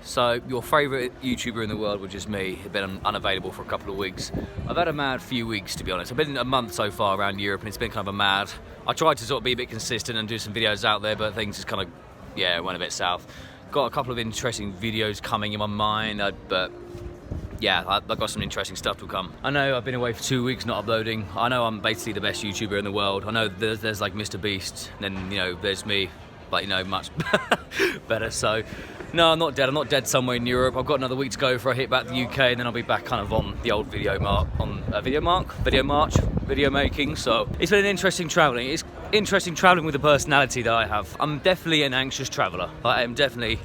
So, your favourite YouTuber in the world, which is me, has been unavailable for a couple of weeks. I've had a mad few weeks, to be honest. I've been a month so far around Europe, and it's been kind of a mad... I tried to sort of be a bit consistent and do some videos out there, but things just kind of, yeah, went a bit south. Got a couple of interesting videos coming in my mind, but yeah, I've got some interesting stuff to come. I know I've been away for 2 weeks not uploading. I know I'm basically the best YouTuber in the world. I know there's like Mr. Beast, and then, you know, there's me, but, you know, much better. So, no, I'm not dead. I'm not dead somewhere in Europe. I've got another week to go before I hit back the UK, and then I'll be back kind of on the old video making. So it's been an interesting travelling. It's interesting travelling with the personality that I have. I'm definitely an anxious traveller. I am definitely,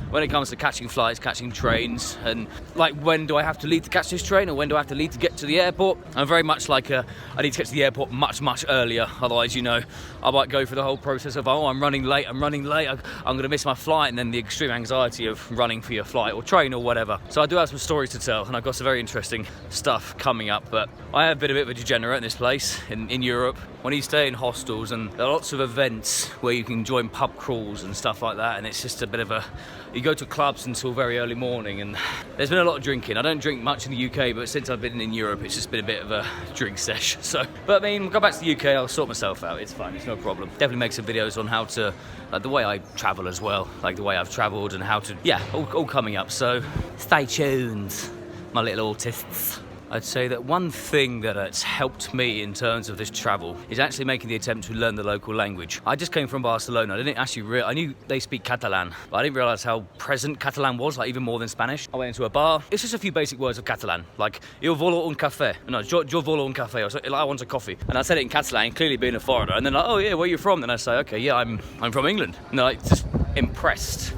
when it comes to catching flights, catching trains, and like, when do I have to leave to catch this train, or when do I have to leave to get to the airport? I'm very much like I need to get to the airport much earlier. Otherwise, you know, I might go through the whole process of, oh, I'm running late, I'm going to miss my flight, and then the extreme anxiety of running for your flight or train or whatever. So I do have some stories to tell, and I've got some very interesting stuff coming up. But I have been a bit of a degenerate in this place, in Europe. When you stay in hostels, and there are lots of events where you can join pub crawls and stuff like that, and it's just a bit of a... You go to clubs until very early morning, and there's been a lot of drinking. I don't drink much in the UK, but since I've been in Europe, it's just been a bit of a drink sesh. So, but I mean, go back to the UK, I'll sort myself out. It's fine, it's no problem. Definitely make some videos on how to, like the way I travel as well, like the way I've travelled and how to, yeah, all coming up. So stay tuned, my little autists. I'd say that one thing that has helped me in terms of this travel is actually making the attempt to learn the local language. I just came from Barcelona. I didn't actually I knew they speak Catalan, but I didn't realise how present Catalan was, like even more than Spanish. I went into a bar. It's just a few basic words of Catalan, like yo volo un café. No, yo volo un café, or something, like I want a coffee. And I said it in Catalan, clearly being a foreigner. And then like, oh yeah, where are you from? Then I say, okay, yeah, I'm from England. And they're like, just impressed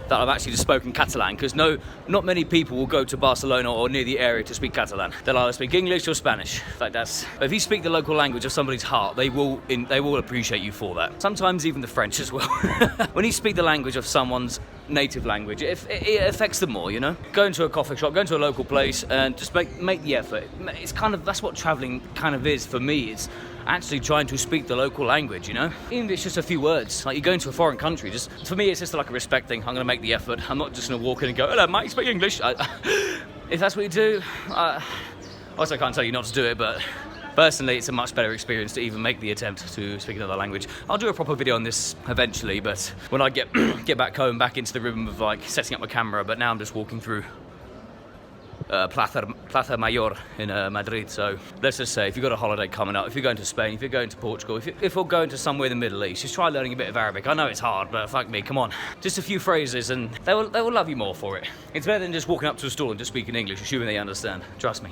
that I've actually just spoken Catalan, because not many people will go to Barcelona or near the area to speak Catalan. They'll either speak English or Spanish. Like but if you speak the local language of somebody's heart, they will appreciate you for that. Sometimes even the French as well. When you speak the language of someone's native language, it affects them more, you know? Go into a coffee shop, go into a local place, and just make the effort. It's kind of, that's what travelling kind of is for me. It's actually trying to speak the local language, you know? Even if it's just a few words, like you go into a foreign country, just for me it's just like a respect thing. I'm gonna make the effort. I'm not just gonna walk in and go, hello mate, speak English. If that's what you do, also I can't tell you not to do it, but personally it's a much better experience to even make the attempt to speak another language. I'll do a proper video on this eventually, but when I get back home, back into the rhythm of like setting up my camera, but now I'm just walking through Plaza Mayor in Madrid. So let's just say, if you've got a holiday coming up, if you're going to Spain, if you're going to Portugal, if you're going to somewhere in the Middle East, just try learning a bit of Arabic. I know it's hard, but fuck me, come on. Just a few phrases and they will love you more for it. It's better than just walking up to a store and just speaking English, assuming they understand. Trust me.